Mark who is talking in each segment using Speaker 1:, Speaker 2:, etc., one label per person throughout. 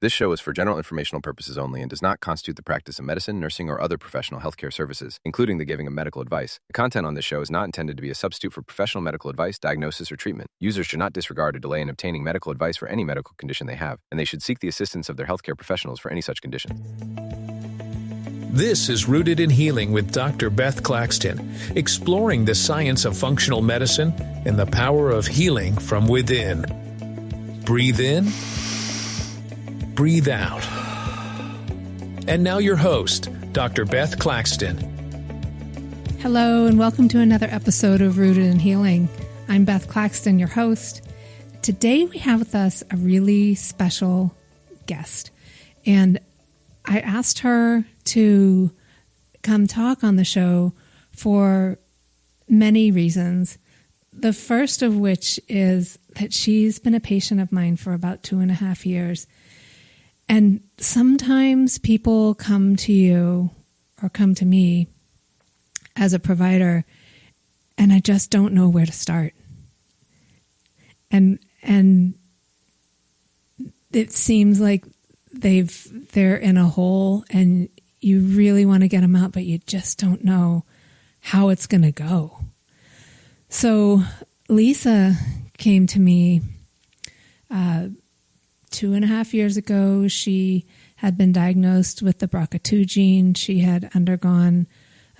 Speaker 1: This show is for general informational purposes only and does not constitute the practice of medicine, nursing, or other professional healthcare services, including the giving of medical advice. The content on this show is not intended to be a substitute for professional medical advice, diagnosis, or treatment. Users should not disregard or delay in obtaining medical advice for any medical condition they have, and they should seek the assistance of their healthcare professionals for any such condition.
Speaker 2: This is Rooted in Healing with Dr. Beth Claxton, exploring the science of functional medicine and the power of healing from within. Breathe in. Breathe out. And now your host, Dr. Beth Claxton.
Speaker 3: Hello, and welcome to another episode of Rooted in Healing. I'm Beth Claxton, your host. Today we have with us a really special guest, and I asked her to come talk on the show for many reasons. The first of which is that she's been a patient of mine for about 2.5 years. And sometimes people come to you or come to me as a provider, and I just don't know where to start. And it seems like they're in a hole, and you really want to get them out, but you just don't know how it's going to go. So Lisa came to me 2.5 years ago. She had been diagnosed with the BRCA2 gene. She had undergone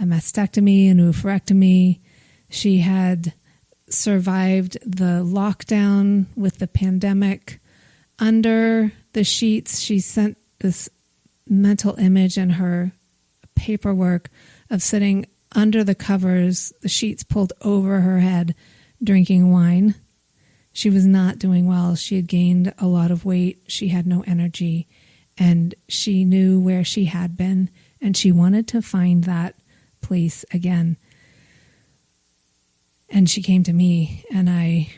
Speaker 3: a mastectomy, an oophorectomy. She had survived the lockdown with the pandemic. Under the sheets, she sent this mental image in her paperwork of sitting under the covers, the sheets pulled over her head, drinking wine. She was not doing well. She had gained a lot of weight. She had no energy, and she knew where she had been, and she wanted to find that place again. And she came to me, and I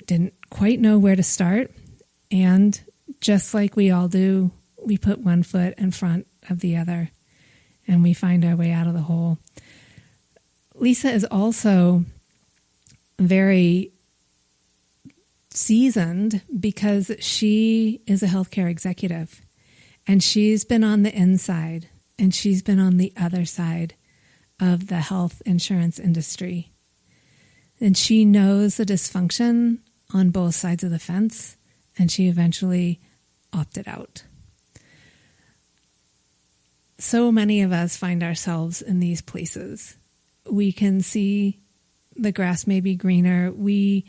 Speaker 3: didn't quite know where to start. And just like we all do, we put one foot in front of the other, and we find our way out of the hole. Lisa is also very seasoned because she is a healthcare executive, and she's been on the inside and she's been on the other side of the health insurance industry. And she knows the dysfunction on both sides of the fence, and she eventually opted out. So many of us find ourselves in these places. We can see the grass may be greener. We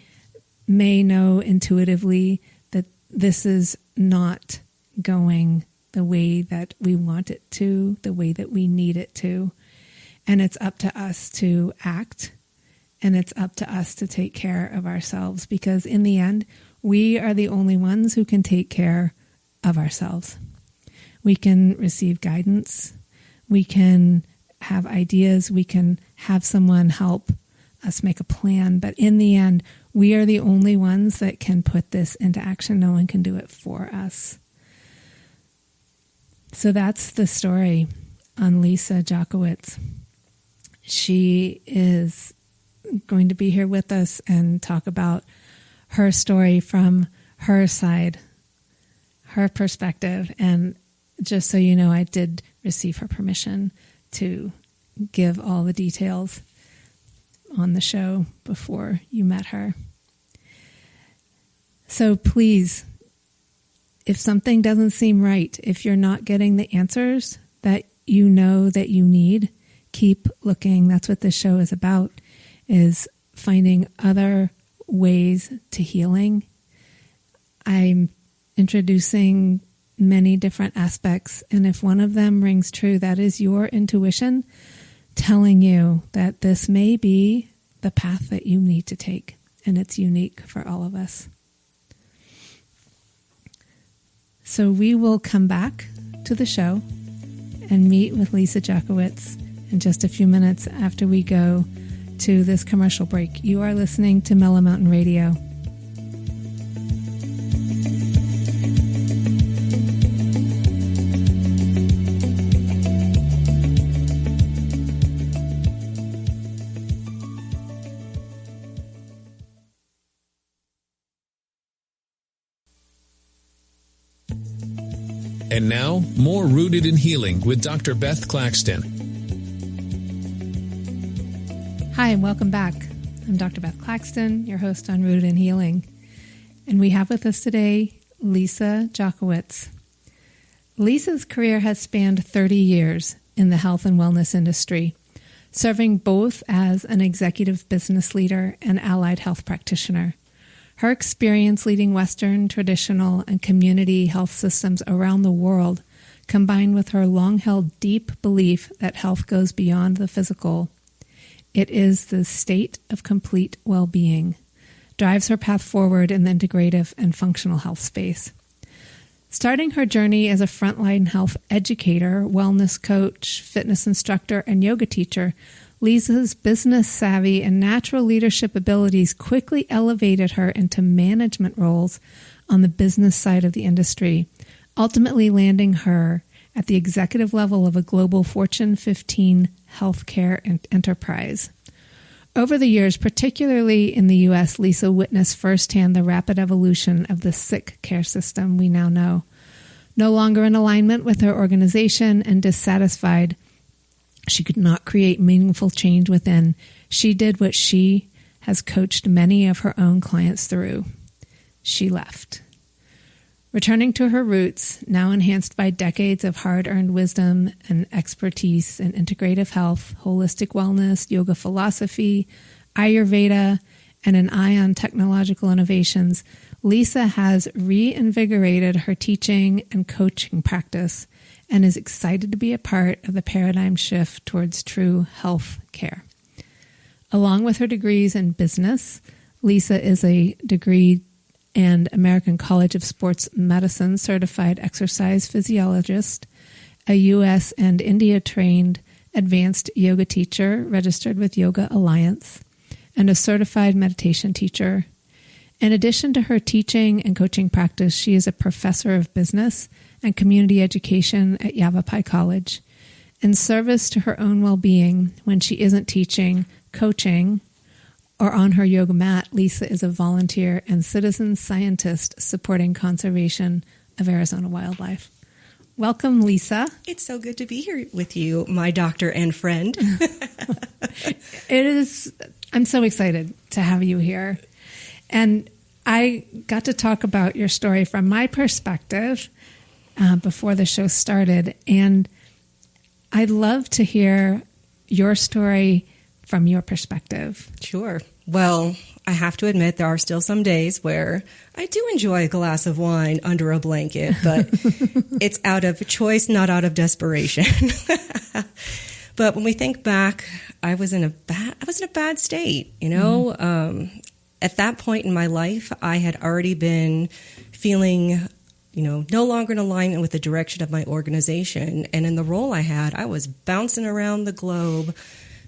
Speaker 3: may know intuitively that this is not going the way that we want it to, the way that we need it to. And it's up to us to act, and it's up to us to take care of ourselves, because in the end, we are the only ones who can take care of ourselves. We can receive guidance. We can have ideas. We can have someone help us make a plan. But in the end, we are the only ones that can put this into action. No one can do it for us. So that's the story on Lisa Jachowciz. She is going to be here with us and talk about her story from her side, her perspective. And just so you know, I did receive her permission to give all the details on the show before you met her. So please, if something doesn't seem right, if you're not getting the answers that you know that you need, keep looking. That's what this show is about, is finding other ways to healing. I'm introducing many different aspects, and if one of them rings true, that is your intuition telling you that this may be the path that you need to take, and it's unique for all of us. So we will come back to the show and meet with Lisa Jachowciz in just a few minutes after we go to this commercial break. You are listening to Mellow Mountain Radio.
Speaker 2: And now, more Rooted in Healing with Dr. Beth Claxton.
Speaker 3: Hi, and welcome back. I'm Dr. Beth Claxton, your host on Rooted in Healing. And we have with us today Lisa Jachowciz. Lisa's career has spanned 30 years in the health and wellness industry, serving both as an executive business leader and allied health practitioner. Her experience leading Western, traditional, and community health systems around the world, combined with her long-held deep belief that health goes beyond the physical, it is the state of complete well-being, drives her path forward in the integrative and functional health space. Starting her journey as a frontline health educator, wellness coach, fitness instructor, and yoga teacher, Lisa's business savvy and natural leadership abilities quickly elevated her into management roles on the business side of the industry, ultimately landing her at the executive level of a global Fortune 15 healthcare enterprise. Over the years, particularly in the U.S., Lisa witnessed firsthand the rapid evolution of the sick care system we now know. No longer in alignment with her organization and dissatisfied, she could not create meaningful change within. She did what she has coached many of her own clients through. She left. Returning to her roots, now enhanced by decades of hard-earned wisdom and expertise in integrative health, holistic wellness, yoga philosophy, Ayurveda, and an eye on technological innovations, Lisa has reinvigorated her teaching and coaching practice and is excited to be a part of the paradigm shift towards true health care. Along with her degrees in business, Lisa is a degree and American College of Sports Medicine certified exercise physiologist, a U.S. and India-trained advanced yoga teacher registered with Yoga Alliance, and a certified meditation teacher. In addition to her teaching and coaching practice, she is a professor of business and community education at Yavapai College. In service to her own well-being, when she isn't teaching, coaching, or on her yoga mat, Lisa is a volunteer and citizen scientist supporting conservation of Arizona wildlife. Welcome, Lisa.
Speaker 4: It's so good to be here with you, my doctor and friend.
Speaker 3: It is. I'm so excited to have you here. And I got to talk about your story from my perspective before the show started. And I'd love to hear your story from your perspective.
Speaker 4: Sure. Well, I have to admit there are still some days where I do enjoy a glass of wine under a blanket, but it's out of choice, not out of desperation. But when we think back, I was in a bad state, you know. At that point in my life, I had already been feeling, no longer in alignment with the direction of my organization. And in the role I had, I was bouncing around the globe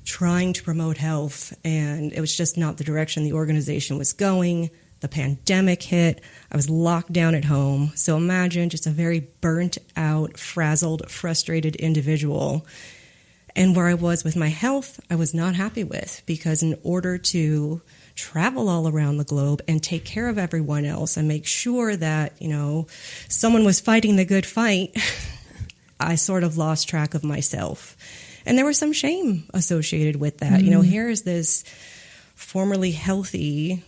Speaker 4: trying to promote health, and it was just not the direction the organization was going. The pandemic hit. I was locked down at home. So imagine just a very burnt out, frazzled, frustrated individual. And where I was with my health, I was not happy with, because in order to travel all around the globe and take care of everyone else and make sure that, someone was fighting the good fight, I sort of lost track of myself. And there was some shame associated with that. Here is this formerly healthy,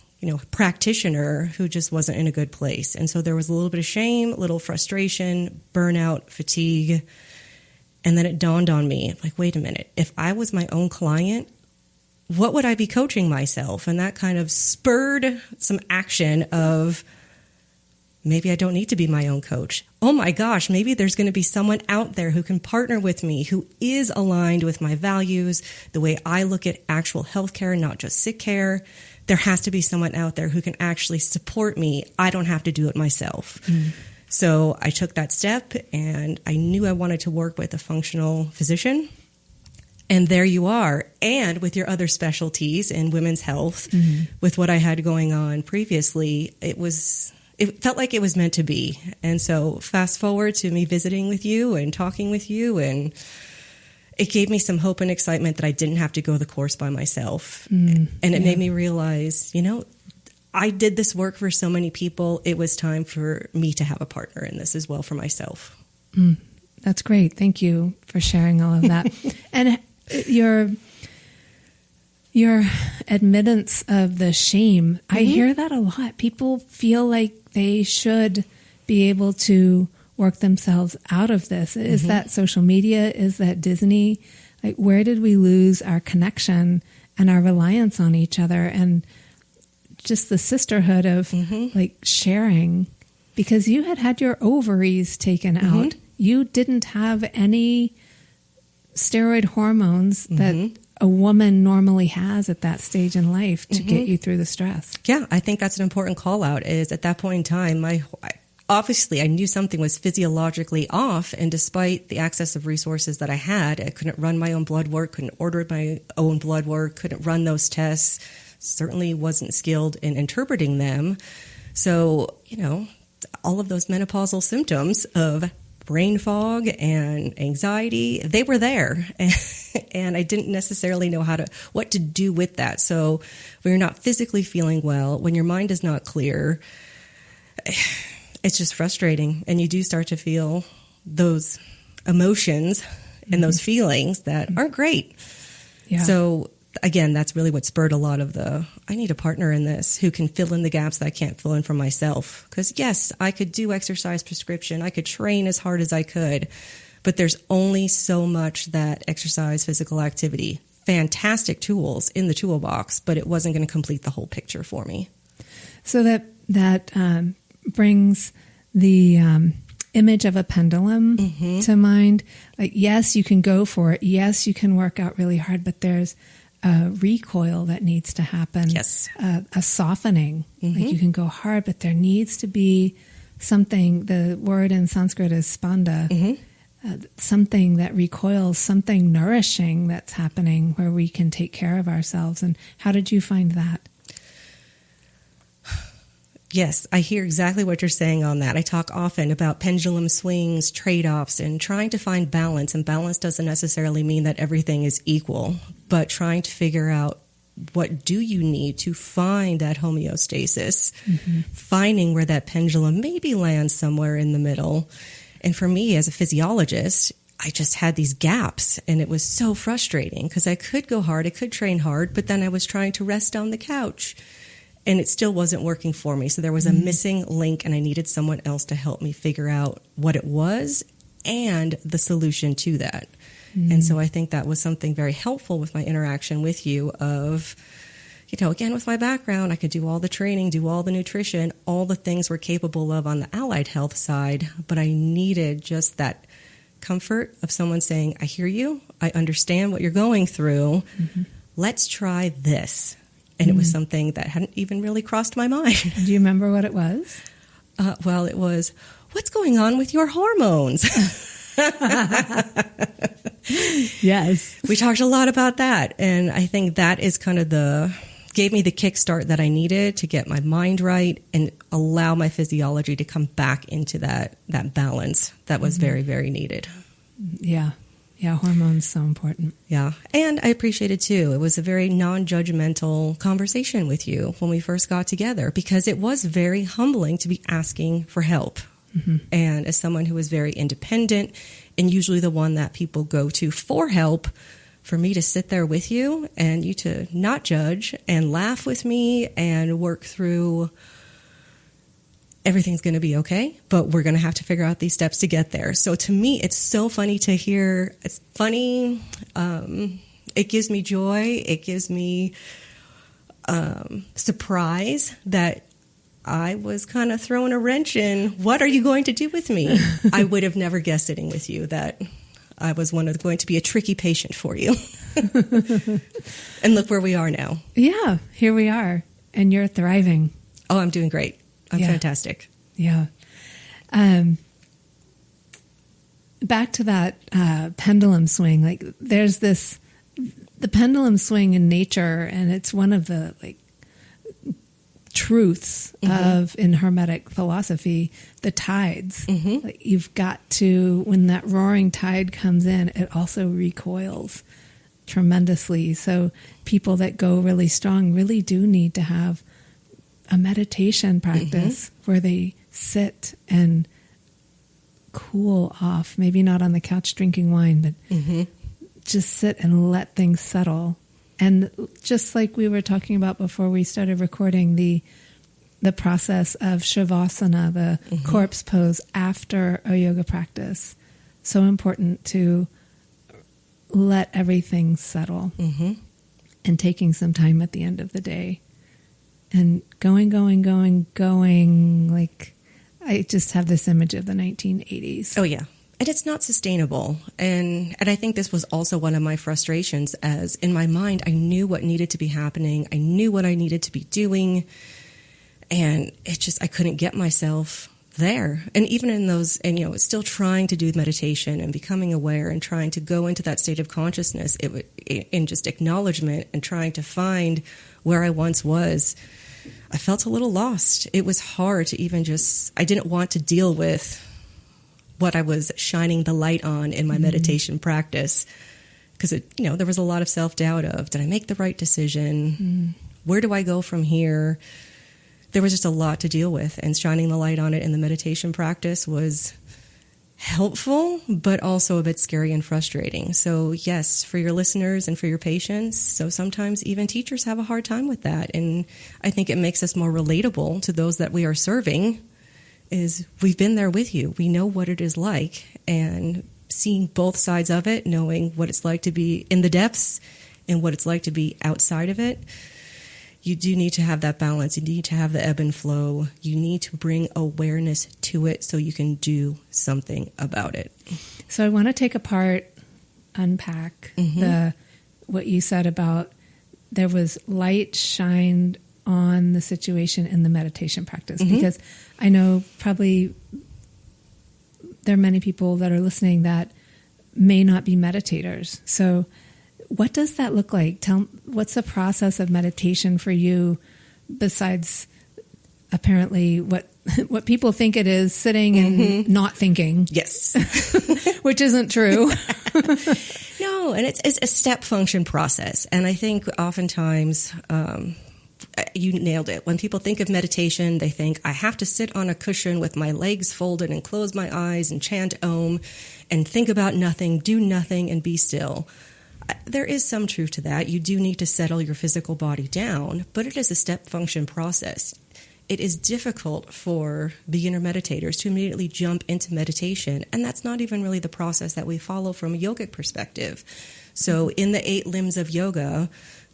Speaker 4: practitioner who just wasn't in a good place. And so there was a little bit of shame, a little frustration, burnout, fatigue. And then it dawned on me, like, wait a minute, if I was my own client, what would I be coaching myself? And that kind of spurred some action of, maybe I don't need to be my own coach. Oh my gosh, maybe there's going to be someone out there who can partner with me, who is aligned with my values, the way I look at actual healthcare, not just sick care. There has to be someone out there who can actually support me. I don't have to do it myself. So I took that step, and I knew I wanted to work with a functional physician. And there you are. And with your other specialties in women's health, with what I had going on previously, it felt like it was meant to be. And so fast forward to me visiting with you and talking with you, and it gave me some hope and excitement that I didn't have to go the course by myself. And it made me realize, I did this work for so many people. It was time for me to have a partner in this as well for myself.
Speaker 3: That's great. Thank you for sharing all of that. And your admittance of the shame, I hear that a lot. People feel like they should be able to work themselves out of this. Is that social media? Is that Disney? Like, where did we lose our connection and our reliance on each other and just the sisterhood of like sharing? Because you had your ovaries taken out. You didn't have any steroid hormones that a woman normally has at that stage in life to get you through the stress.
Speaker 4: Yeah, I think that's an important call out is at that point in time, obviously I knew something was physiologically off, and despite the access of resources that I had, I couldn't run my own blood work, couldn't order my own blood work, couldn't run those tests, certainly wasn't skilled in interpreting them. So, all of those menopausal symptoms of brain fog and anxiety, they were there. And I didn't necessarily know what to do with that. So when you're not physically feeling well, when your mind is not clear, it's just frustrating. And you do start to feel those emotions and those feelings that aren't great. Yeah. So again, that's really what spurred a lot of I need a partner in this who can fill in the gaps that I can't fill in for myself. Because yes, I could do exercise prescription. I could train as hard as I could, but there's only so much that exercise, physical activity, fantastic tools in the toolbox, but it wasn't going to complete the whole picture for me.
Speaker 3: So that brings the image of a pendulum to mind. Like, yes, you can go for it. Yes, you can work out really hard, but there's a recoil that needs to happen.
Speaker 4: Yes.
Speaker 3: A softening. Like, you can go hard, but there needs to be something. The word in Sanskrit is spanda. Something that recoils, something nourishing that's happening where we can take care of ourselves. And how did you find that?
Speaker 4: Yes, I hear exactly what you're saying on that. I talk often about pendulum swings, trade-offs, and trying to find balance. And balance doesn't necessarily mean that everything is equal, but trying to figure out what do you need to find that homeostasis, finding where that pendulum maybe lands somewhere in the middle. And for me as a physiologist, I just had these gaps, and it was so frustrating because I could go hard, I could train hard, but then I was trying to rest on the couch. And it still wasn't working for me. So there was a missing link, and I needed someone else to help me figure out what it was and the solution to that. And so I think that was something very helpful with my interaction with you of, again, with my background, I could do all the training, do all the nutrition, all the things we're capable of on the allied health side, but I needed just that comfort of someone saying, I hear you, I understand what you're going through, let's try this. And it was something that hadn't even really crossed my mind.
Speaker 3: Do you remember what it was?
Speaker 4: Well, it was, what's going on with your hormones?
Speaker 3: Yes.
Speaker 4: We talked a lot about that. And I think that is kind of gave me the kickstart that I needed to get my mind right and allow my physiology to come back into that balance that was very, very needed.
Speaker 3: Yeah. Yeah, hormones so important.
Speaker 4: Yeah, and I appreciated too. It was a very non-judgmental conversation with you when we first got together because it was very humbling to be asking for help. And as someone who is very independent and usually the one that people go to for help, for me to sit there with you and you to not judge and laugh with me and work through everything's going to be okay, but we're going to have to figure out these steps to get there. So to me, it's so funny to hear. It's funny. It gives me joy. It gives me surprise that I was kind of throwing a wrench in. What are you going to do with me? I would have never guessed sitting with you that I was going to be a tricky patient for you. And look where we are now.
Speaker 3: Yeah, here we are. And you're thriving.
Speaker 4: Oh, I'm doing great. I'm fantastic.
Speaker 3: Yeah. Back to that pendulum swing. Like, there's the pendulum swing in nature, and it's one of the truths of in Hermetic philosophy, the tides. Like, you've got to, when that roaring tide comes in, it also recoils tremendously. So people that go really strong really do need to have a meditation practice where they sit and cool off, maybe not on the couch drinking wine, but just sit and let things settle. And just like we were talking about before we started recording, the process of Shavasana, the corpse pose after a yoga practice, so important to let everything settle and taking some time at the end of the day and going. Like, I just have this image of the 1980s.
Speaker 4: Oh, yeah. And it's not sustainable. And I think this was also one of my frustrations, as in my mind, I knew what needed to be happening. I knew what I needed to be doing. And it just, I couldn't get myself there. And even in those, and, you know, still trying to do meditation and becoming aware and trying to go into that state of consciousness, in just acknowledgement and trying to find where I once was, I felt a little lost. It was hard to even just, I didn't want to deal with what I was shining the light on in my meditation practice. Because, you know, there was a lot of self-doubt of, did I make the right decision? Where do I go from here? There was just a lot to deal with, and shining the light on it in the meditation practice was helpful, but also a bit scary and frustrating. So yes, for your listeners and for your patients, so sometimes even teachers have a hard time with that. And I think it makes us more relatable to those that we are serving, is we've been there with you. We know what it is like, and seeing both sides of it, knowing what it's like to be in the depths and what it's like to be outside of it. You do need to have that balance. You need to have the ebb and flow. You need to bring awareness to it so you can do something about it.
Speaker 3: So I want to take apart, unpack what you said about there was light shined on the situation in the meditation practice, because I know probably there are many people that are listening that may not be meditators. So what does that look like? What's the process of meditation for you, besides apparently what people think it is, sitting and not thinking?
Speaker 4: Yes.
Speaker 3: Which isn't true.
Speaker 4: No, and it's a step function process. And I think oftentimes, you nailed it. When people think of meditation, they think, I have to sit on a cushion with my legs folded and close my eyes and chant Om and think about nothing, do nothing, and be still. There is some truth to that. You do need to settle your physical body down, but it is a step function process. It is difficult for beginner meditators to immediately jump into meditation, and that's not even really the process that we follow from a yogic perspective. So in the 8 limbs of yoga,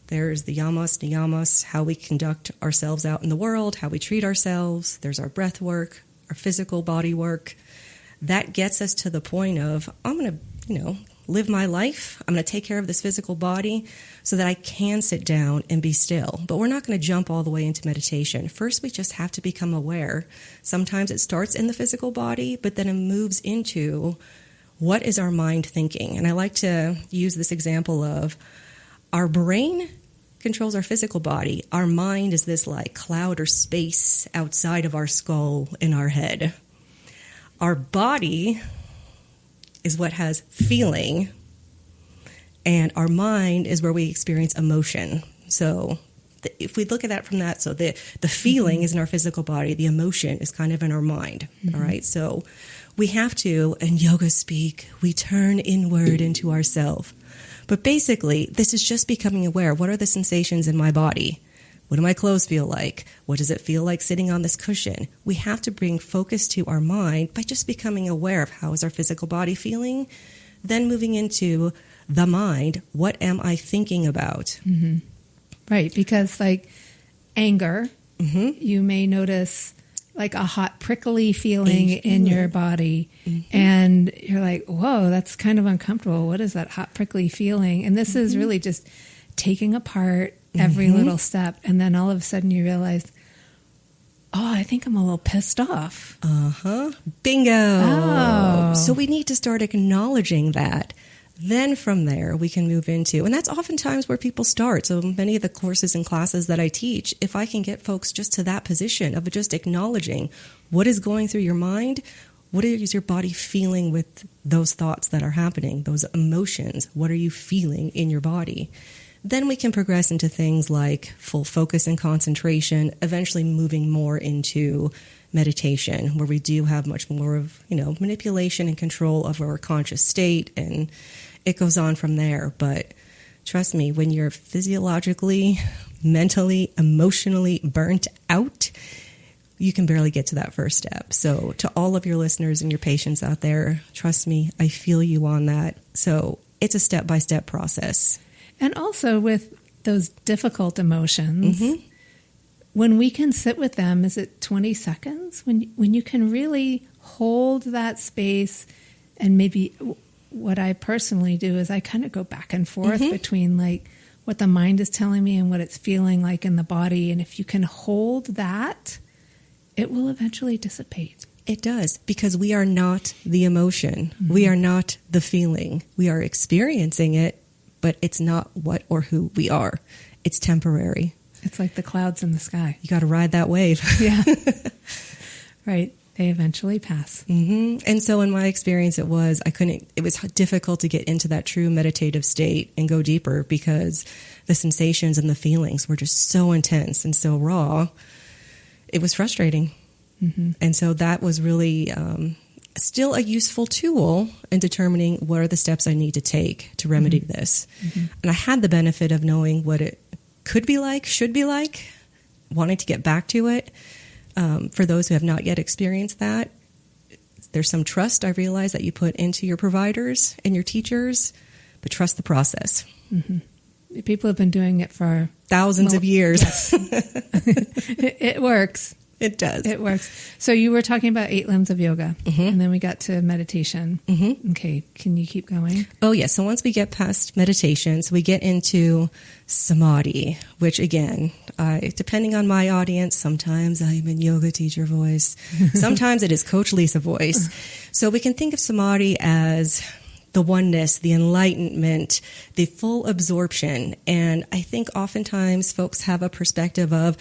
Speaker 4: there's the yamas, niyamas, how we conduct ourselves out in the world, how we treat ourselves. There's our breath work, our physical body work. That gets us to the point of, I'm going to, live my life. I'm going to take care of this physical body so that I can sit down and be still. But we're not going to jump all the way into meditation. First, we just have to become aware. Sometimes it starts in the physical body, but then it moves into what is our mind thinking. And I like to use this example of our brain controls our physical body. Our mind is this like cloud or space outside of our skull in our head. Our body is what has feeling, and our mind is where we experience emotion. So if we look at that from that, so the feeling is in our physical body, the emotion is kind of in our mind, all right? So we have to, in yoga speak, we turn inward into ourself. But basically, this is just becoming aware. What are the sensations in my body? What do my clothes feel like? What does it feel like sitting on this cushion? We have to bring focus to our mind by just becoming aware of how is our physical body feeling, then moving into the mind. What am I thinking about?
Speaker 3: Right, because like anger, you may notice like a hot prickly feeling in your body, and you're like, whoa, that's kind of uncomfortable. What is that hot prickly feeling? And this is really just taking apart every little step, and then all of a sudden you realize, oh, I think I'm a little pissed off.
Speaker 4: Bingo.
Speaker 3: Oh.
Speaker 4: So we need to start acknowledging that. Then from there, we can move into, and that's oftentimes where people start. So many of the courses and classes that I teach, if I can get folks just to that position of just acknowledging what is going through your mind, what is your body feeling with those thoughts that are happening, those emotions, what are you feeling in your body? Then we can progress into things like full focus and concentration, eventually moving more into meditation, where we do have much more of, manipulation and control of our conscious state, and it goes on from there. But trust me, when you're physiologically, mentally, emotionally burnt out, you can barely get to that first step. So to all of your listeners and your patients out there, trust me, I feel you on that. So it's a step-by-step process.
Speaker 3: And also with those difficult emotions, when we can sit with them, is it 20 seconds? When you can really hold that space, and maybe what I personally do is I kind of go back and forth between like what the mind is telling me and what it's feeling like in the body. And if you can hold that, it will eventually dissipate.
Speaker 4: It does, because we are not the emotion. We are not the feeling. We are experiencing it, but it's not what or who we are. It's temporary.
Speaker 3: It's like the clouds in the sky.
Speaker 4: You got to ride that wave.
Speaker 3: Yeah. Right. They eventually pass.
Speaker 4: And so in my experience, it was difficult to get into that true meditative state and go deeper, because the sensations and the feelings were just so intense and so raw. It was frustrating. And so that was really still a useful tool in determining what are the steps I need to take to remedy this. And I had the benefit of knowing what it could be like, should be like, wanting to get back to it. For those who have not yet experienced that, there's some trust, I realize, that you put into your providers and your teachers, but trust the process.
Speaker 3: People have been doing it for
Speaker 4: thousands of years.
Speaker 3: Yes. It works.
Speaker 4: It does.
Speaker 3: It works. So you were talking about 8 limbs of yoga, and then we got to meditation. Okay, can you keep going?
Speaker 4: Oh, yes. So once we get past meditation, so we get into samadhi, which again, depending on my audience, sometimes I'm in yoga teacher voice. Sometimes it is Coach Lisa voice. So we can think of samadhi as the oneness, the enlightenment, the full absorption. And I think oftentimes folks have a perspective of,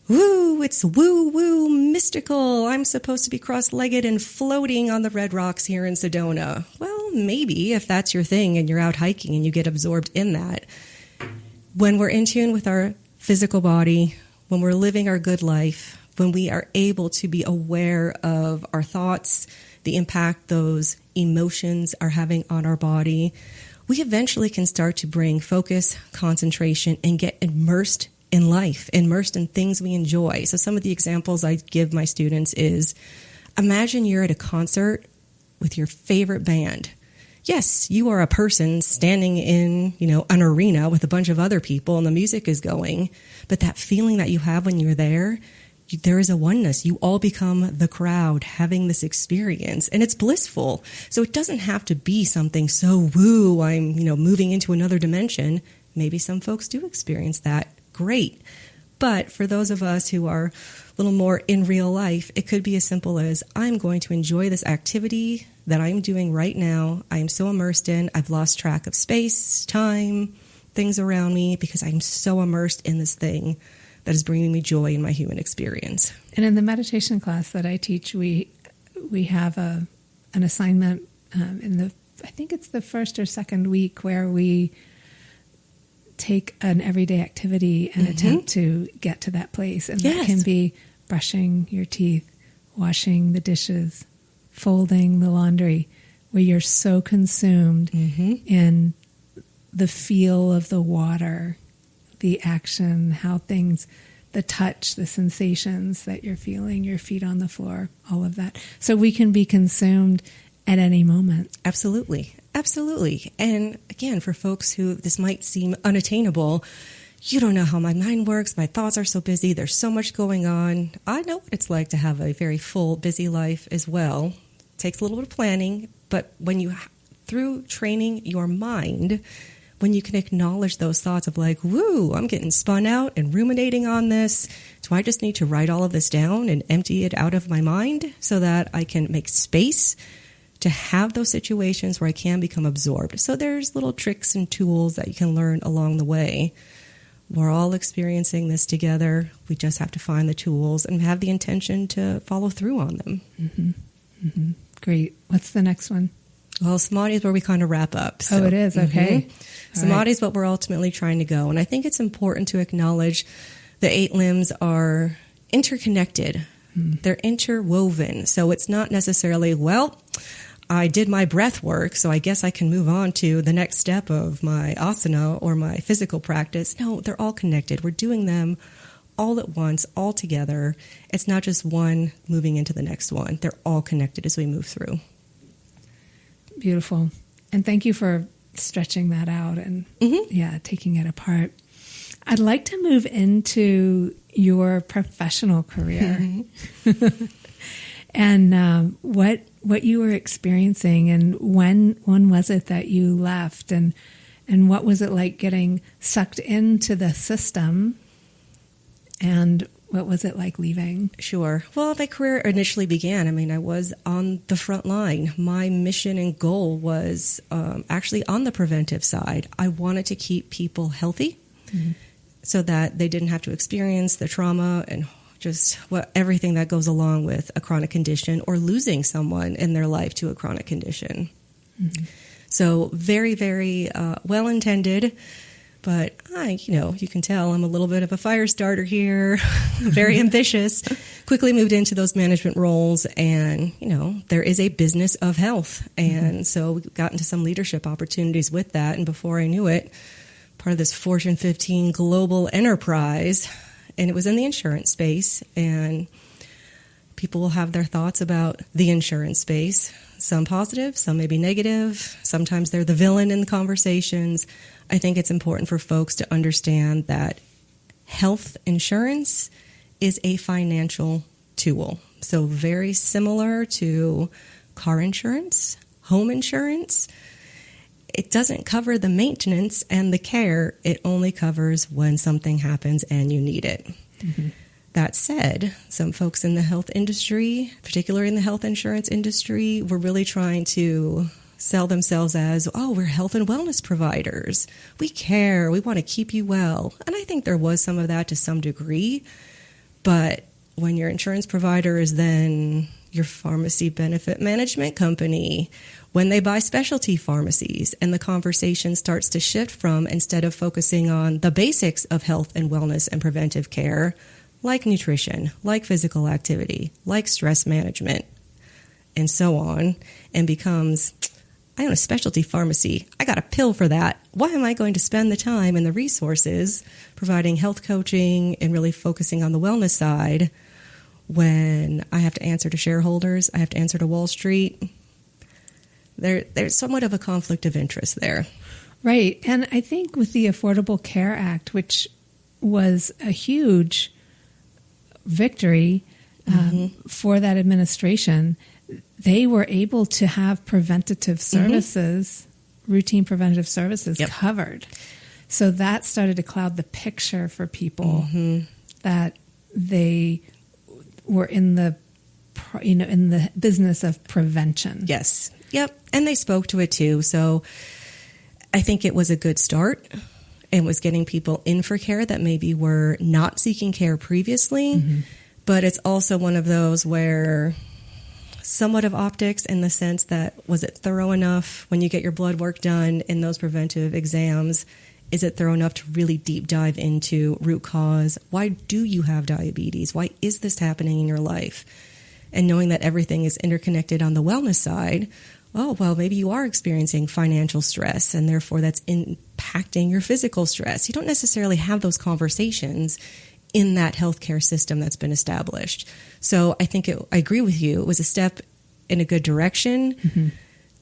Speaker 4: woo, it's woo-woo, mystical. I'm supposed to be cross-legged and floating on the red rocks here in Sedona. Well, maybe if that's your thing and you're out hiking and you get absorbed in that. When we're in tune with our physical body, when we're living our good life, when we are able to be aware of our thoughts, the impact those emotions are having on our body, we eventually can start to bring focus, concentration, and get immersed in life, immersed in things we enjoy. So some of the examples I give my students is, imagine you're at a concert with your favorite band. Yes, you are a person standing in, an arena with a bunch of other people and the music is going, but that feeling that you have when you're there is a oneness. You all become the crowd having this experience, and it's blissful. So it doesn't have to be something so woo, I'm, moving into another dimension. Maybe some folks do experience that. Great. But for those of us who are a little more in real life, it could be as simple as, I'm going to enjoy this activity that I'm doing right now. I am so immersed in, I've lost track of space, time, things around me, because I'm so immersed in this thing that is bringing me joy in my human experience.
Speaker 3: And in the meditation class that I teach, we have an assignment I think it's the first or second week, where we take an everyday activity and attempt to get to that place. And that can be brushing your teeth, washing the dishes, folding the laundry, where you're so consumed in the feel of the water, the action, how things, the touch, the sensations that you're feeling, your feet on the floor, all of that. So we can be consumed at any moment.
Speaker 4: Absolutely. Absolutely. And again, for folks who this might seem unattainable, you don't know how my mind works. My thoughts are so busy. There's so much going on. I know what it's like to have a very full, busy life as well. It takes a little bit of planning, but when you, through training your mind, when you can acknowledge those thoughts of like, woo, I'm getting spun out and ruminating on this. Do I just need to write all of this down and empty it out of my mind so that I can make space to have those situations where I can become absorbed? So there's little tricks and tools that you can learn along the way. We're all experiencing this together. We just have to find the tools and have the intention to follow through on them.
Speaker 3: Great. What's the next one?
Speaker 4: Well, samadhi is where we kind of wrap up. So,
Speaker 3: it is? Okay.
Speaker 4: Samadhi is what we're ultimately trying to go. And I think it's important to acknowledge the 8 limbs are interconnected. They're interwoven. So it's not necessarily, well, I did my breath work, so I guess I can move on to the next step of my asana or my physical practice. No, they're all connected. We're doing them all at once, all together. It's not just one moving into the next one. They're all connected as we move through.
Speaker 3: Beautiful. And thank you for stretching that out and taking it apart. I'd like to move into your professional career and what you were experiencing, and when was it that you left, and what was it like getting sucked into the system, and what was it like leaving?
Speaker 4: Sure. Well, my career initially began, I was on the front line. My mission and goal was actually on the preventive side. I wanted to keep people healthy so that they didn't have to experience the trauma and just everything that goes along with a chronic condition or losing someone in their life to a chronic condition. So very, very well-intended. But you can tell I'm a little bit of a fire starter here, very ambitious, quickly moved into those management roles. And, there is a business of health. And so we got into some leadership opportunities with that. And before I knew it, part of this Fortune 15 global enterprise, and it was in the insurance space. And people will have their thoughts about the insurance space, some positive, some maybe negative. Sometimes they're the villain in the conversations. I think it's important for folks to understand that health insurance is a financial tool. So very similar to car insurance, home insurance. It doesn't cover the maintenance and the care. It only covers when something happens and you need it. That said, some folks in the health industry, particularly in the health insurance industry, were really trying to sell themselves as, we're health and wellness providers. We care. We want to keep you well. And I think there was some of that to some degree. But when your insurance provider is then your pharmacy benefit management company, when they buy specialty pharmacies, and the conversation starts to shift from, instead of focusing on the basics of health and wellness and preventive care, like nutrition, like physical activity, like stress management, and so on, and becomes, I own a specialty pharmacy. I got a pill for that. Why am I going to spend the time and the resources providing health coaching and really focusing on the wellness side when I have to answer to shareholders, I have to answer to Wall Street? There's somewhat of a conflict of interest there.
Speaker 3: Right. And I think with the Affordable Care Act, which was a huge victory for that administration, they were able to have preventative services, routine preventative services covered. So that started to cloud the picture for people that they were in the business of prevention.
Speaker 4: Yes. Yep. And they spoke to it too. So I think it was a good start. And was getting people in for care that maybe were not seeking care previously. But it's also one of those where somewhat of optics, in the sense that, was it thorough enough when you get your blood work done in those preventive exams? Is it thorough enough to really deep dive into root cause? Why do you have diabetes? Why is this happening in your life? And knowing that everything is interconnected on the wellness side, maybe you are experiencing financial stress, and therefore that's impacting your physical stress. You don't necessarily have those conversations in that healthcare system that's been established. So I think I agree with you. It was a step in a good direction.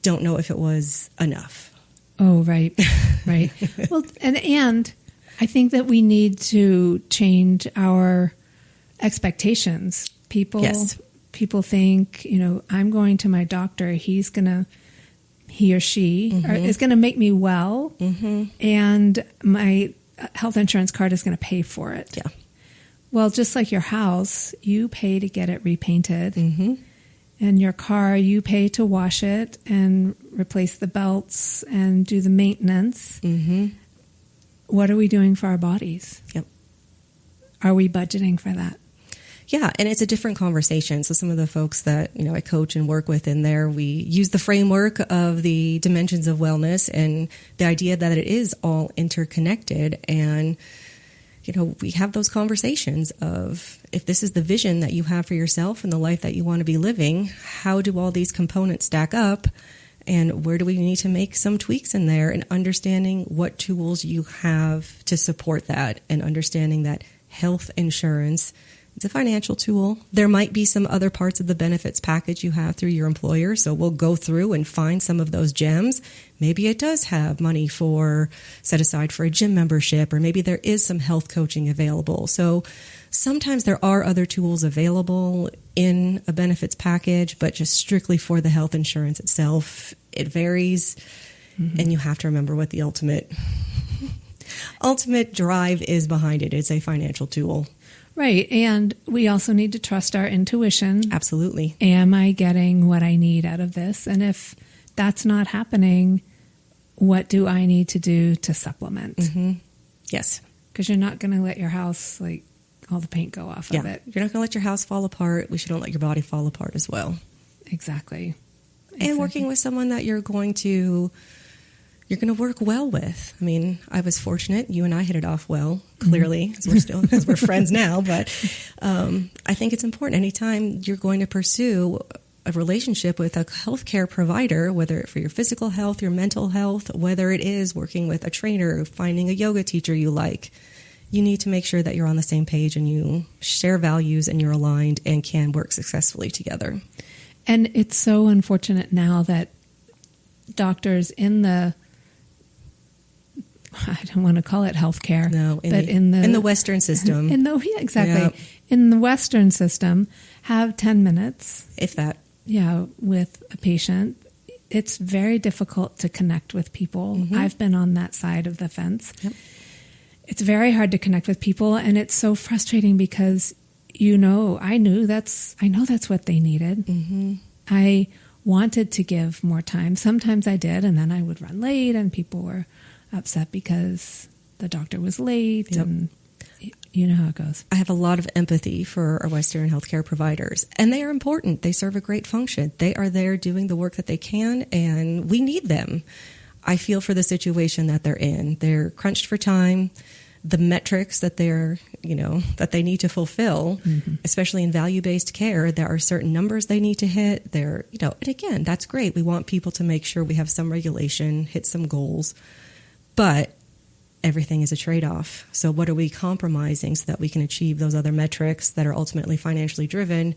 Speaker 4: Don't know if it was enough.
Speaker 3: Oh, right. Right. Well, and I think that we need to change our expectations. People think, I'm going to my doctor, he or she is going to make me well, and my health insurance card is going to pay for it.
Speaker 4: Yeah.
Speaker 3: Well, just like your house, you pay to get it repainted, and your car, you pay to wash it and replace the belts and do the maintenance. What are we doing for our bodies?
Speaker 4: Yep.
Speaker 3: Are we budgeting for that?
Speaker 4: Yeah, and it's a different conversation. So some of the folks that I coach and work with in there, we use the framework of the dimensions of wellness and the idea that it is all interconnected. And we have those conversations of, if this is the vision that you have for yourself and the life that you want to be living, how do all these components stack up? And where do we need to make some tweaks in there, and understanding what tools you have to support that, and understanding that health insurance is a financial tool. There might be some other parts of the benefits package you have through your employer. So we'll go through and find some of those gems. Maybe it does have money set aside for a gym membership, or maybe there is some health coaching available. So sometimes there are other tools available in a benefits package, but just strictly for the health insurance itself, it varies. Mm-hmm. And you have to remember what the ultimate drive is behind it. It's a financial tool.
Speaker 3: Right. And we also need to trust our intuition.
Speaker 4: Absolutely.
Speaker 3: Am I getting what I need out of this? And if that's not happening, what do I need to do to supplement?
Speaker 4: Mm-hmm. Yes.
Speaker 3: Because you're not going to let your house, all the paint go off of it.
Speaker 4: You're not going to let your house fall apart. We shouldn't let your body fall apart as well.
Speaker 3: Exactly.
Speaker 4: And working with someone that you're going to work well with. I mean, I was fortunate. You and I hit it off well, clearly, because we're friends now. But I think it's important anytime you're going to pursue a relationship with a healthcare provider, whether for your physical health, your mental health, whether it is working with a trainer, finding a yoga teacher you like, you need to make sure that you're on the same page and you share values and you're aligned and can work successfully together.
Speaker 3: And it's so unfortunate now that doctors I don't want to call it healthcare, but in the Western
Speaker 4: system,
Speaker 3: exactly, in the Western system, have 10 minutes,
Speaker 4: if that,
Speaker 3: with a patient. It's very difficult to connect with people. Mm-hmm. I've been on that side of the fence. Yep. It's very hard to connect with people, and it's so frustrating because I know that's what they needed. Mm-hmm. I wanted to give more time. Sometimes I did, and then I would run late, and people were upset because the doctor was late. Yep. And you know how it goes.
Speaker 4: I have a lot of empathy for our Western healthcare providers, and they are important. They serve a great function. They are there doing the work that they can, and we need them. I feel for the situation that they're in. They're crunched for time. The metrics that that they need to fulfill, mm-hmm. especially in value-based care, there are certain numbers they need to hit. And again, that's great. We want people to make sure we have some regulation, hit some goals. But everything is a trade-off. So what are we compromising so that we can achieve those other metrics that are ultimately financially driven,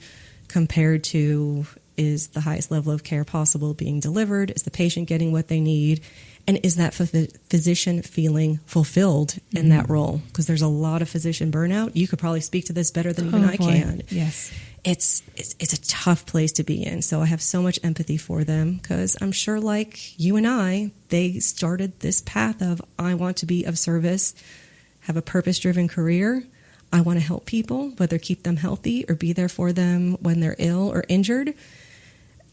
Speaker 4: compared to, is the highest level of care possible being delivered? Is the patient getting what they need? And is that physician feeling fulfilled in mm-hmm. that role? Because there's a lot of physician burnout. You could probably speak to this better than even I can.
Speaker 3: Yes.
Speaker 4: It's a tough place to be in. So I have so much empathy for them, because I'm sure, like you and I, they started this path of, I want to be of service, have a purpose-driven career. I want to help people, whether keep them healthy or be there for them when they're ill or injured.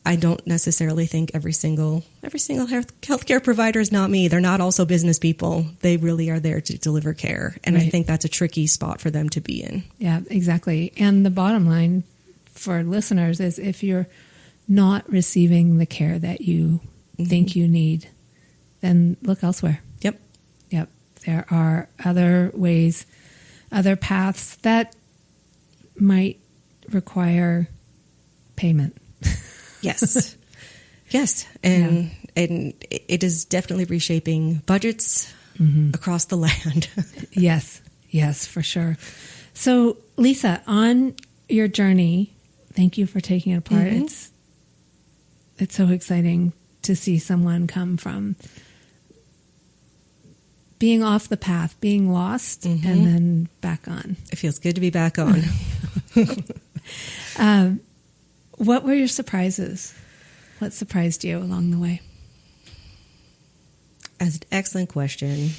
Speaker 4: I don't necessarily think every single healthcare provider is not me. They're not also business people. They really are there to deliver care. And right. I think that's a tricky spot for them to be in.
Speaker 3: Yeah, exactly. And the bottom line for listeners is, if you're not receiving the care that you mm-hmm. think you need, then look elsewhere.
Speaker 4: Yep.
Speaker 3: There are other ways, other paths that might require payment.
Speaker 4: Yes. Yes. And it is definitely reshaping budgets mm-hmm. across the land.
Speaker 3: Yes, for sure. So, Lisa, on your journey, thank you for taking it apart. Mm-hmm. It's so exciting to see someone come from being off the path, being lost, mm-hmm. and then back on.
Speaker 4: It feels good to be back on.
Speaker 3: What were your surprises? What surprised you along the way?
Speaker 4: That's an excellent question.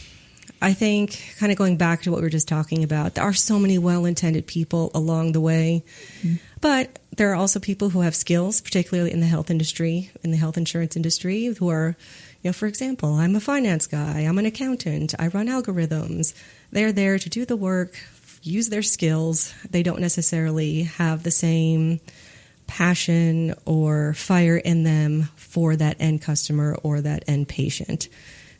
Speaker 4: I think, kind of going back to what we were just talking about, there are so many well-intended people along the way, mm-hmm. but there are also people who have skills, particularly in the health industry, in the health insurance industry, who are, for example, I'm a finance guy, I'm an accountant, I run algorithms. They're there to do the work, use their skills. They don't necessarily have the same passion or fire in them for that end customer or that end patient.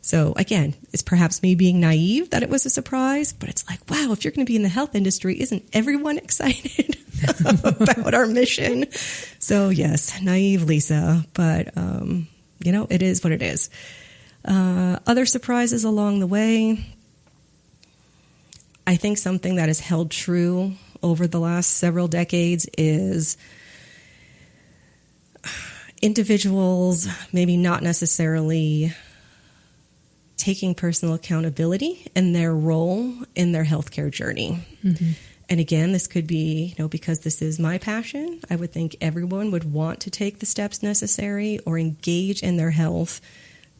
Speaker 4: So again, it's perhaps me being naive that it was a surprise, but it's like, wow, if you're going to be in the health industry, isn't everyone excited about our mission? So yes, naive Lisa, but it is what it is. Other surprises along the way. I think something that has held true over the last several decades is individuals maybe not necessarily taking personal accountability in their role in their healthcare journey. Mm-hmm. And again, this could be, because this is my passion, I would think everyone would want to take the steps necessary or engage in their health,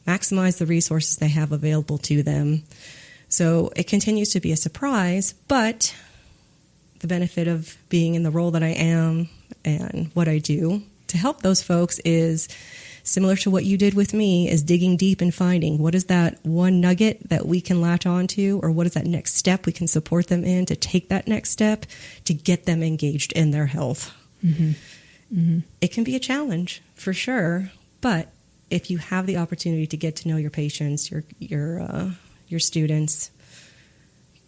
Speaker 4: maximize the resources they have available to them. So it continues to be a surprise, but the benefit of being in the role that I am and what I do to help those folks is similar to what you did with me, is digging deep and finding what is that one nugget that we can latch onto, or what is that next step we can support them in to take that next step to get them engaged in their health. Mm-hmm. Mm-hmm. It can be a challenge for sure, but if you have the opportunity to get to know your patients, your students,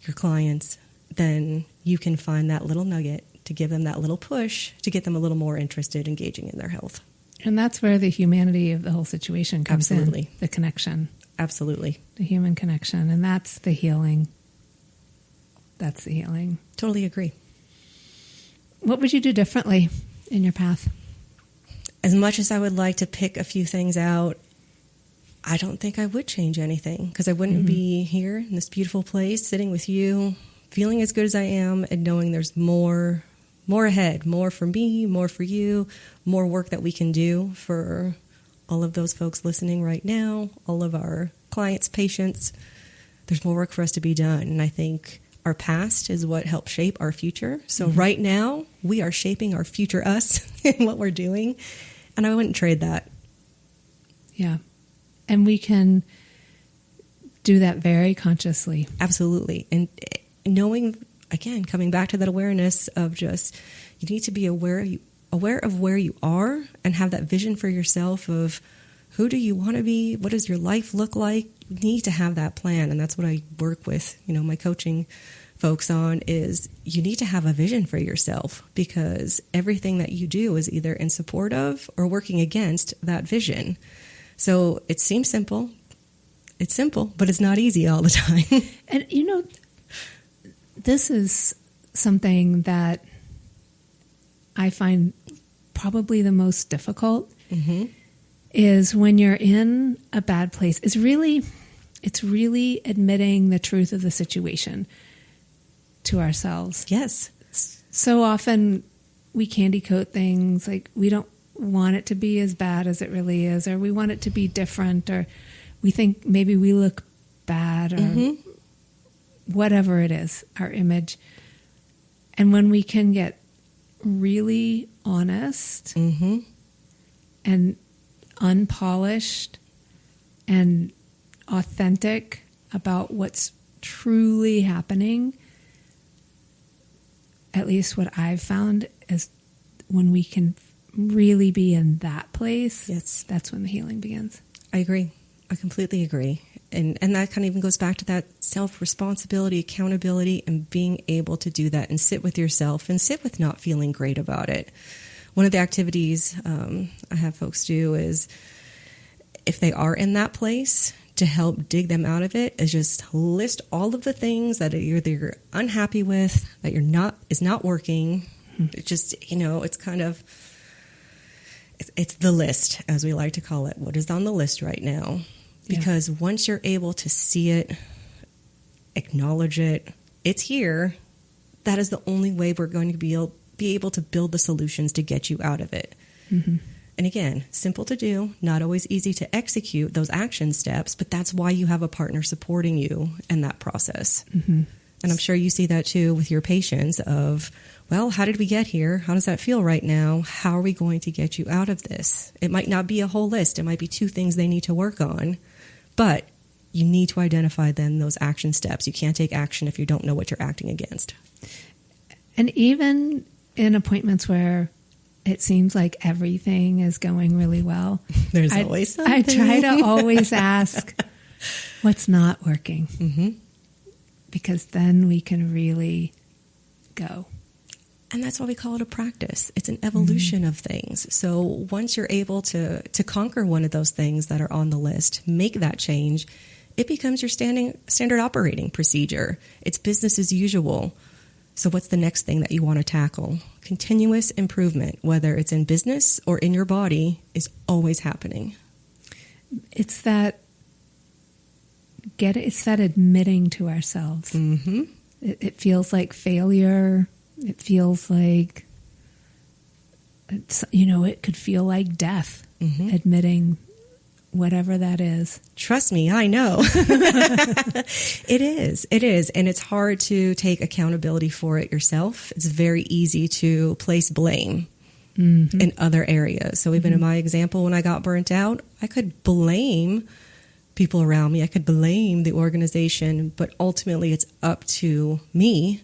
Speaker 4: your clients, then you can find that little nugget to give them that little push to get them a little more interested in engaging in their health.
Speaker 3: And that's where the humanity of the whole situation comes
Speaker 4: Absolutely.
Speaker 3: in. The connection.
Speaker 4: Absolutely.
Speaker 3: The human connection. And that's the healing. That's the healing.
Speaker 4: Totally agree.
Speaker 3: What would you do differently in your path?
Speaker 4: As much as I would like to pick a few things out, I don't think I would change anything, because I wouldn't be here in this beautiful place sitting with you, feeling as good as I am and knowing there's more ahead, more for me, more for you, more work that we can do for all of those folks listening right now, all of our clients, patients. There's more work for us to be done. And I think our past is what helped shape our future. So right now, we are shaping our future us in what we're doing. And I wouldn't trade that.
Speaker 3: Yeah. And we can do that very consciously.
Speaker 4: Absolutely. And knowing, again, coming back to that awareness of just, you need to be aware of where you are and have that vision for yourself of who do you want to be? What does your life look like? You need to have that plan. And that's what I work with, my coaching folks on, is you need to have a vision for yourself, because everything that you do is either in support of or working against that vision. So it seems simple. It's simple, but it's not easy all the time.
Speaker 3: And, this is something that I find probably the most difficult, is when you're in a bad place. It's really admitting the truth of the situation to ourselves.
Speaker 4: Yes.
Speaker 3: So often we candy coat things, like we don't want it to be as bad as it really is, or we want it to be different, or we think maybe we look bad, or whatever it is, our image. And when we can get really honest and unpolished and authentic about what's truly happening, at least what I've found is when we can really be in that place,
Speaker 4: yes,
Speaker 3: that's when the healing begins.
Speaker 4: I agree. I completely agree. And that kind of even goes back to that self-responsibility, accountability, and being able to do that and sit with yourself and sit with not feeling great about it. One of the activities I have folks do is, if they are in that place, to help dig them out of it, is just list all of the things that you're unhappy with, that is not working. It just, it's kind of, it's the list, as we like to call it. What is on the list right now? Because once you're able to see it, acknowledge it, it's here, that is the only way we're going to be able to build the solutions to get you out of it. And again, simple to do, not always easy to execute those action steps, but that's why you have a partner supporting you in that process. And I'm sure you see that too with your patients of, well, how did we get here? How does that feel right now? How are we going to get you out of this? It might not be a whole list. It might be 2 things they need to work on, but you need to identify then those action steps. You can't take action if you don't know what you're acting against.
Speaker 3: And even in appointments where it seems like everything is going really well,
Speaker 4: There's always something.
Speaker 3: I try to always ask, What's not working. Because then we can really go.
Speaker 4: And that's why we call it a practice. It's an evolution of things. So once you're able to conquer one of those things that are on the list, make that change, it becomes your standard operating procedure. It's business as usual. So what's the next thing that you want to tackle? Continuous improvement, whether it's in business or in your body, is always happening.
Speaker 3: It's that admitting to ourselves. It feels like failure. It feels like, it could feel like death, admitting whatever that is.
Speaker 4: Trust me, I know. It is. And it's hard to take accountability for it yourself. It's very easy to place blame in other areas. So even in my example, when I got burnt out, I could blame people around me. I could blame the organization, but ultimately it's up to me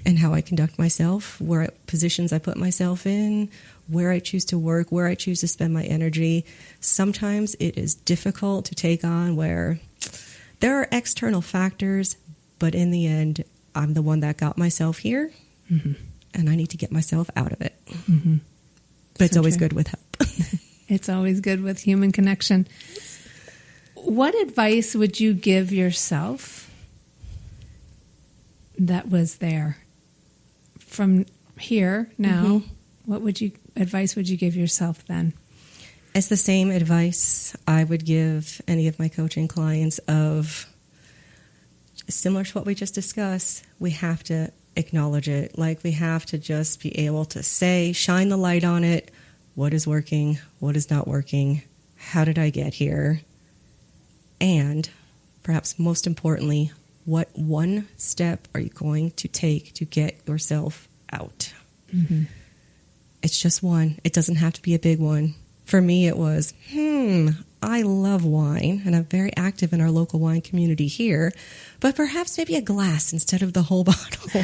Speaker 4: and how I conduct myself, positions I put myself in, where I choose to work, where I choose to spend my energy. Sometimes it is difficult to take on where there are external factors, but in the end, I'm the one that got myself here, and I need to get myself out of it. But it's always good with help.
Speaker 3: It's always good with human connection. What advice would you give yourself that was there from here now? What advice would you give yourself then?
Speaker 4: It's the same advice I would give any of my coaching clients of similar to what we just discussed. We have to acknowledge it. Like we have to just be able to say, shine the light on it. What is working? What is not working? How did I get here? And perhaps most importantly, what one step are you going to take to get yourself out? It's just one. It doesn't have to be a big one. For me, it was, I love wine, and I'm very active in our local wine community here, but perhaps maybe a glass instead of the whole bottle.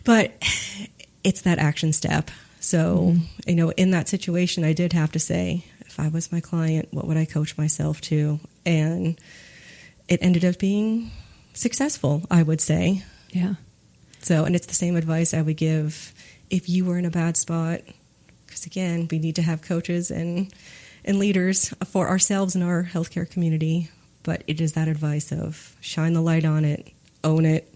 Speaker 4: But it's that action step. So, in that situation, I did have to say, if I was my client, what would I coach myself to? And it ended up being successful, I would say.
Speaker 3: Yeah.
Speaker 4: So, and it's the same advice I would give if you were in a bad spot. Because again, we need to have coaches and leaders for ourselves and our healthcare community. But it is that advice of shine the light on it, own it,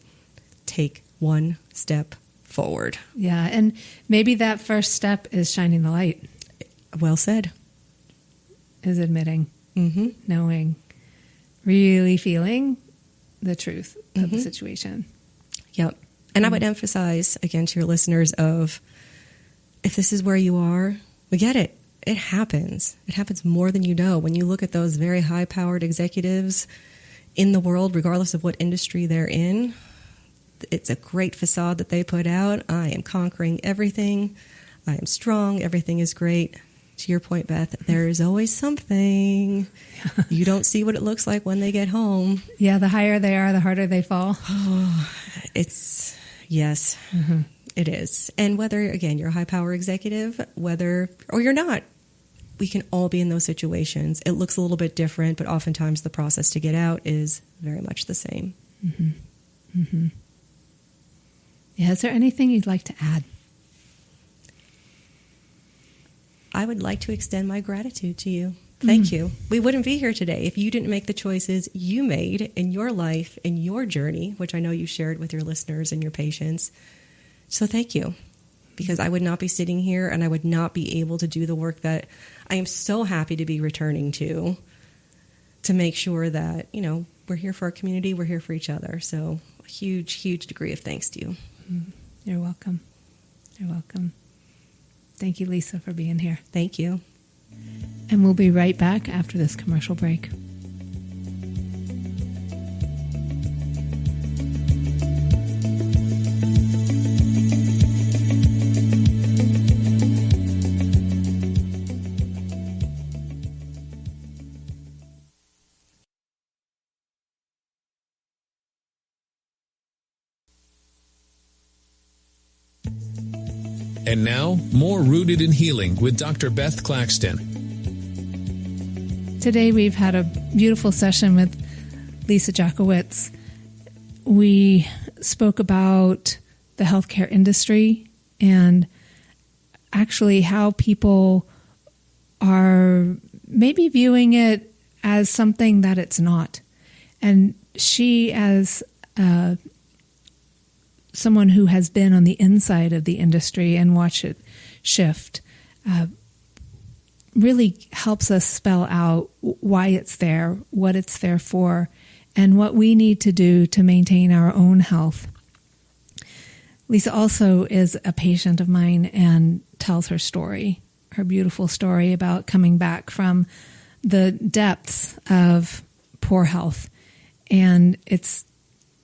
Speaker 4: take one step forward.
Speaker 3: Yeah, and maybe that first step is shining the light.
Speaker 4: Well said.
Speaker 3: Is admitting, knowing, really feeling the truth of the situation.
Speaker 4: Yep. And I would emphasize, again, to your listeners of, if this is where you are, we get it. It happens. It happens more than you know. When you look at those very high-powered executives in the world, regardless of what industry they're in, it's a great facade that they put out. I am conquering everything. I am strong. Everything is great. To your point, Beth, there is always something. You don't see what it looks like when they get home.
Speaker 3: Yeah, the higher they are, the harder they fall.
Speaker 4: Oh, yes, it is. And whether, again, you're a high-power executive, or you're not, we can all be in those situations. It looks a little bit different, but oftentimes the process to get out is very much the same.
Speaker 3: Yeah, is there anything you'd like to add?
Speaker 4: I would like to extend my gratitude to you. Thank you. We wouldn't be here today if you didn't make the choices you made in your life, in your journey, which I know you shared with your listeners and your patients. So thank you, because I would not be sitting here and I would not be able to do the work that I am so happy to be returning to make sure that, we're here for our community, we're here for each other. So a huge, huge degree of thanks to you.
Speaker 3: You're welcome. You're welcome. Thank you, Lisa, for being here.
Speaker 4: Thank you.
Speaker 3: And we'll be right back after this commercial break.
Speaker 2: And now, more Rooted in Healing with Dr. Beth Claxton.
Speaker 3: Today we've had a beautiful session with Lisa Jachowciz. We spoke about the healthcare industry and actually how people are maybe viewing it as something that it's not. And she, as someone who has been on the inside of the industry and watched it shift, really helps us spell out why it's there, what it's there for, and what we need to do to maintain our own health. Lisa also is a patient of mine and tells her story, her beautiful story about coming back from the depths of poor health. And it's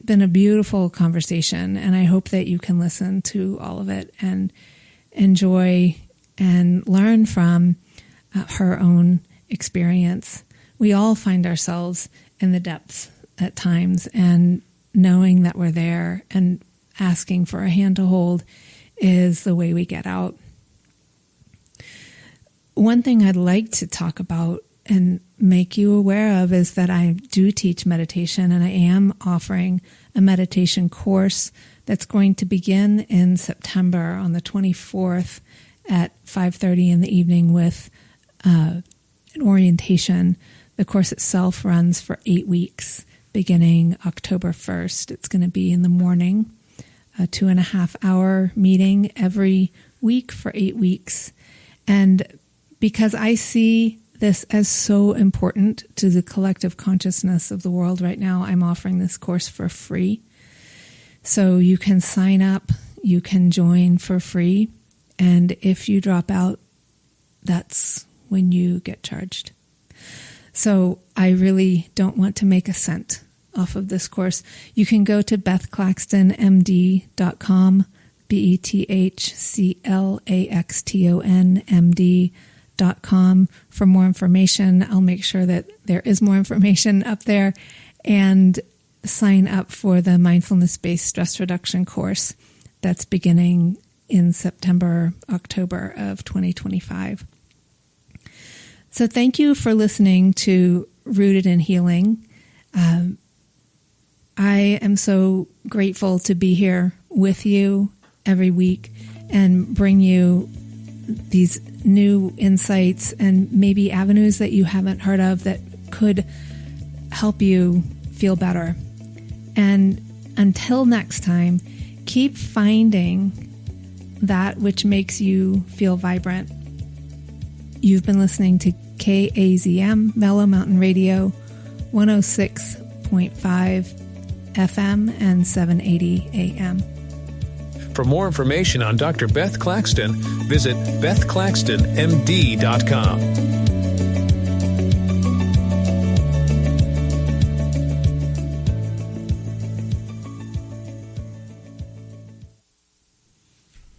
Speaker 3: been a beautiful conversation, and I hope that you can listen to all of it and enjoy and learn from her own experience. We all find ourselves in the depths at times, and knowing that we're there and asking for a hand to hold is the way we get out. One thing I'd like to talk about and make you aware of is that I do teach meditation, and I am offering a meditation course that's going to begin in September on the 24th at 5:30 in the evening with an orientation. The course itself runs for 8 weeks, beginning October 1st. It's going to be in the morning, a 2.5-hour meeting every week for 8 weeks. And because I see this as so important to the collective consciousness of the world right now, I'm offering this course for free. So you can sign up, you can join for free, and if you drop out, that's when you get charged. So I really don't want to make a cent off of this course. You can go to BethClaxtonMD.com, BethClaxtonMD.com for more information. I'll make sure that there is more information up there, and sign up for the mindfulness-based stress reduction course that's beginning in September, October of 2025. So thank you for listening to Rooted in Healing. I am so grateful to be here with you every week and bring you these new insights and maybe avenues that you haven't heard of that could help you feel better. And until next time, keep finding that which makes you feel vibrant. You've been listening to KAZM, Mellow Mountain Radio, 106.5 FM and 780 AM.
Speaker 2: For more information on Dr. Beth Claxton, visit BethClaxtonMD.com.